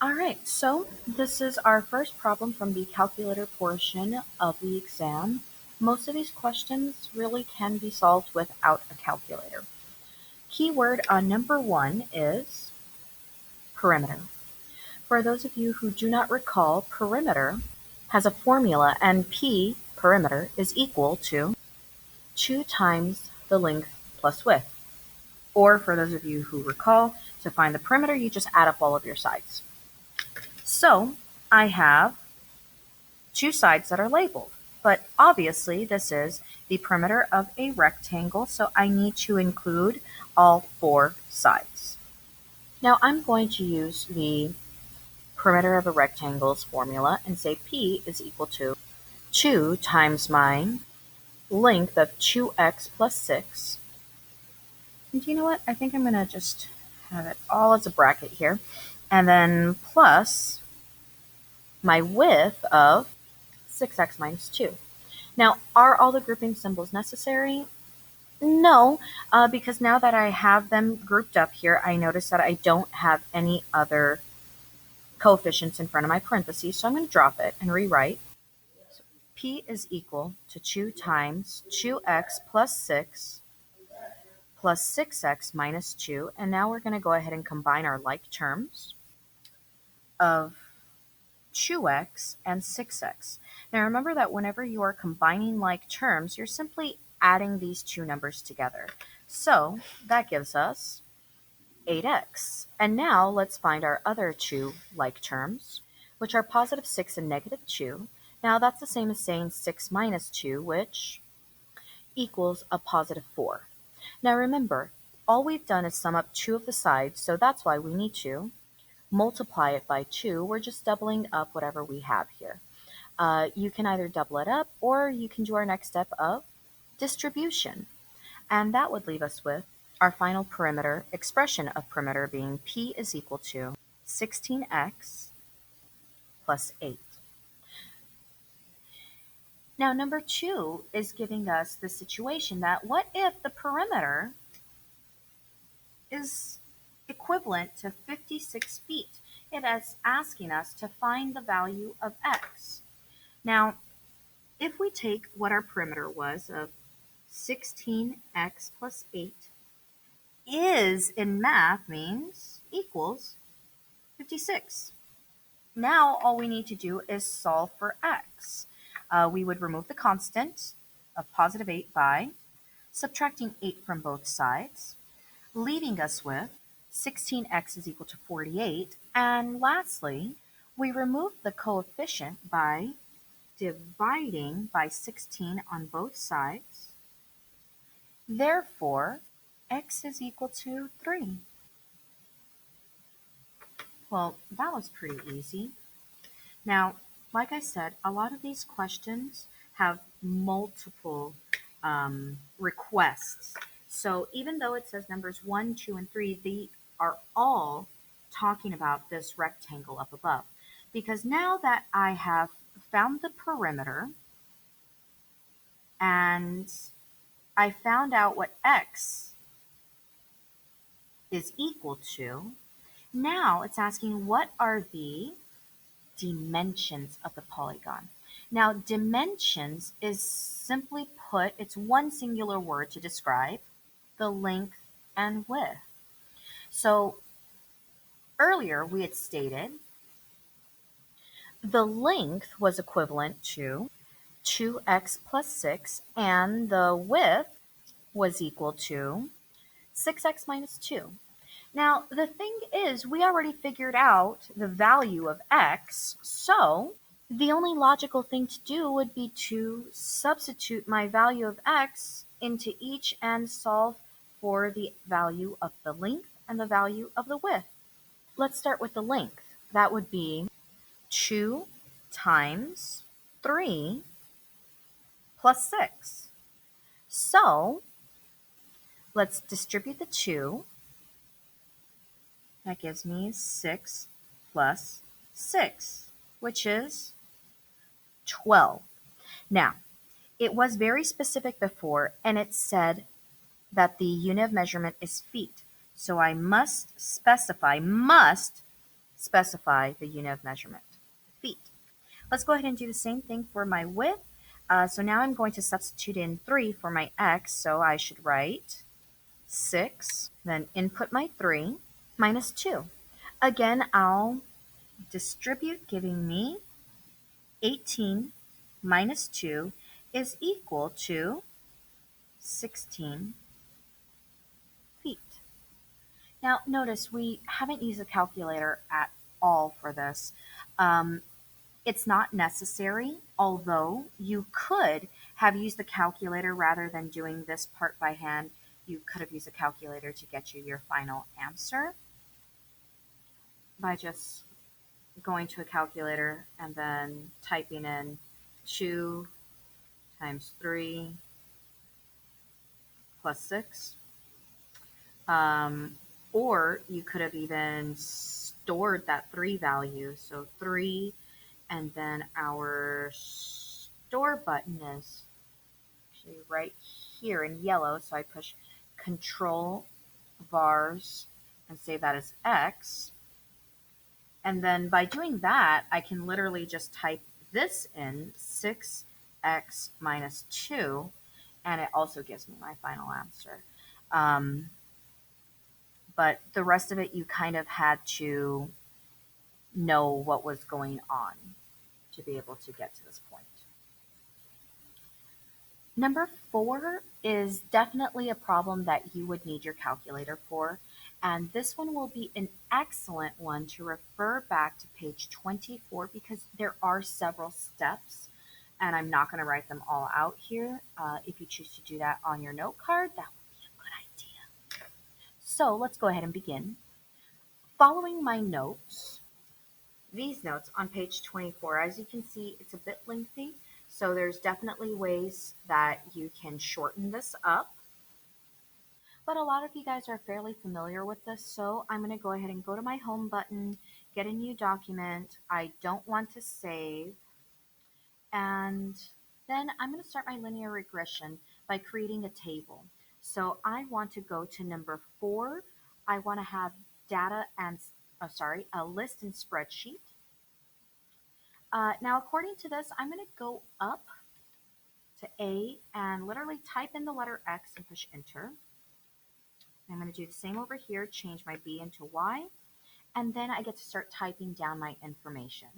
All right, so this is our first problem from the calculator portion of the exam. Most of these questions really can be solved without a calculator. Keyword on number one is perimeter. For those of you who do not recall, perimeter has a formula, and P, perimeter, is equal to 2 times the length plus width. Or for those of you who recall, to find the perimeter, you just add up all of your sides. So I have two sides that are labeled, but obviously this is the perimeter of a rectangle, so I need to include all four sides. Now I'm going to use the perimeter of a rectangle's formula and say P is equal to 2 times my length of 2x plus 6. And you know what? I think I'm going to just have it all as a bracket here. And then plus my width of 6x minus 2. Now, are all the grouping symbols necessary? No, because now that I have them grouped up here, I notice that I don't have any other coefficients in front of my parentheses, so I'm going to drop it and rewrite. So P is equal to 2 times 2x plus 6 plus 6x minus 2, and now we're going to go ahead and combine our like terms of 2x and 6x. Now remember that whenever you are combining like terms, you're simply adding these two numbers together. So that gives us 8x. And now let's find our other two like terms, which are positive 6 and negative 2. Now that's the same as saying 6 minus 2, which equals a positive 4. Now remember, all we've done is sum up two of the sides, so that's why we need to multiply it by 2. We're just doubling up whatever we have here. You can either double it up or you can do our next step of distribution. And that would leave us with our final perimeter expression of perimeter being P is equal to 16x plus 8. Now, number 2 is giving us the situation that what if the perimeter is equivalent to 56 feet? It is asking us to find the value of x. Now, if we take what our perimeter was of 16x plus 8 is in math means equals 56. Now all we need to do is solve for x. We would remove the constant of positive 8 by subtracting 8 from both sides, leaving us with 16x is equal to 48. And lastly, we remove the coefficient by dividing by 16 on both sides. Therefore, x is equal to 3. Well, that was pretty easy. Now, like I said, a lot of these questions have multiple requests. So even though it says numbers 1, 2, and 3, they are all talking about this rectangle up above. Because now that I have found the perimeter and I found out what x is equal to, now it's asking what are the dimensions of the polygon. Now, dimensions is simply put, it's one singular word to describe the length and width. So earlier we had stated the length was equivalent to 2x plus 6 and the width was equal to 6x minus 2. Now, the thing is, we already figured out the value of x, so the only logical thing to do would be to substitute my value of x into each and solve for the value of the length and the value of the width. Let's start with the length. That would be 2 times 3 plus 6. So, let's distribute the 2. That gives me 6 plus 6, which is 12. Now, it was very specific before, and it said that the unit of measurement is feet. So I must specify specify the unit of measurement, feet. Let's go ahead and do the same thing for my width. So now I'm going to substitute in 3 for my x, so I should write 6, then input my 3, minus 2. Again, I'll distribute, giving me 18 minus 2 is equal to 16 feet. Now, notice we haven't used a calculator at all for this. It's not necessary, although you could have used the calculator rather than doing this part by hand. You could have used a calculator to get you your final answer by just going to a calculator and then typing in 2 times 3 plus 6. Um, or you could have even stored that 3 value. So 3, and then our store button is actually right here in yellow. So I push Control vars and save that as X. And then by doing that, I can literally just type this in, 6x minus 2, and it also gives me my final answer. But the rest of it, you kind of had to know what was going on to be able to get to this point. Number 4 is definitely a problem that you would need your calculator for, and this one will be an excellent one to refer back to page 24 because there are several steps, and I'm not going to write them all out here. If you choose to do that on your note card, that would be a good idea. So let's go ahead and begin. Following my notes, these notes on page 24, as you can see, it's a bit lengthy. So there's definitely ways that you can shorten this up. But a lot of you guys are fairly familiar with this, so I'm going to go ahead and go to my home button, get a new document. I don't want to save. And then I'm going to start my linear regression by creating a table. So I want to go to number 4. I want to have data and, a list and spreadsheet. Now, according to this, I'm going to go up to A and literally type in the letter X and push enter. I'm going to do the same over here, change my B into Y, and then I get to start typing down my information.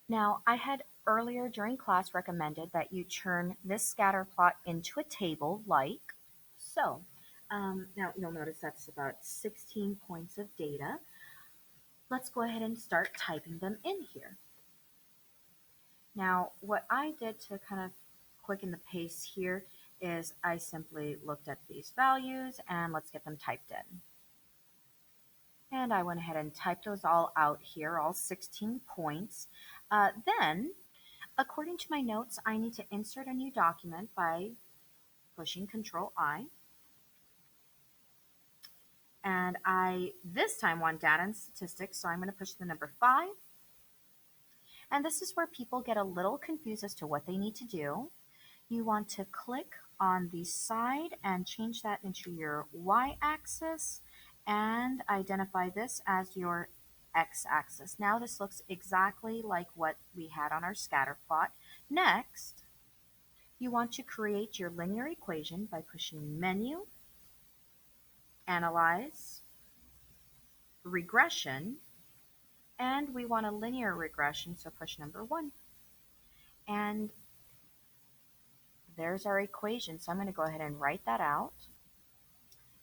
Now, I had earlier during class recommended that you turn this scatter plot into a table like so. Now, you'll notice that's about 16 points of data. Let's go ahead and start typing them in here. Now, what I did to kind of quicken the pace here is I simply looked at these values and let's get them typed in. And I went ahead and typed those all out here, all 16 points. Then, according to my notes, I need to insert a new document by pushing Control I. And I this time want data and statistics, so I'm going to push the number 5. And this is where people get a little confused as to what they need to do. You want to click on the side and change that into your y-axis and identify this as your x-axis. Now this looks exactly like what we had on our scatter plot. Next, you want to create your linear equation by pushing Menu, Analyze, Regression, and we want a linear regression, so push number 1. And there's our equation, so I'm going to go ahead and write that out.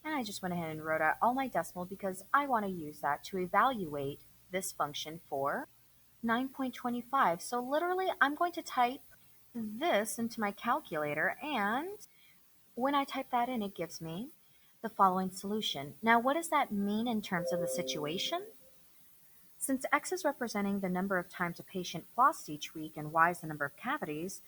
And I just went ahead and wrote out all my decimal because I want to use that to evaluate this function for 9.25. So literally, I'm going to type this into my calculator, and when I type that in, it gives me the following solution. Now, what does that mean in terms of the situation? Since X is representing the number of times a patient flossed each week and Y is the number of cavities,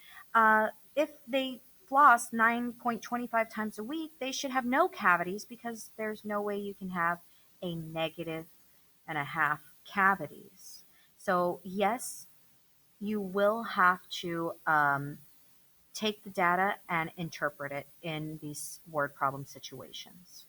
if they floss 9.25 times a week, they should have no cavities because there's no way you can have a negative and a half cavities. So yes, you will have to take the data and interpret it in these word problem situations.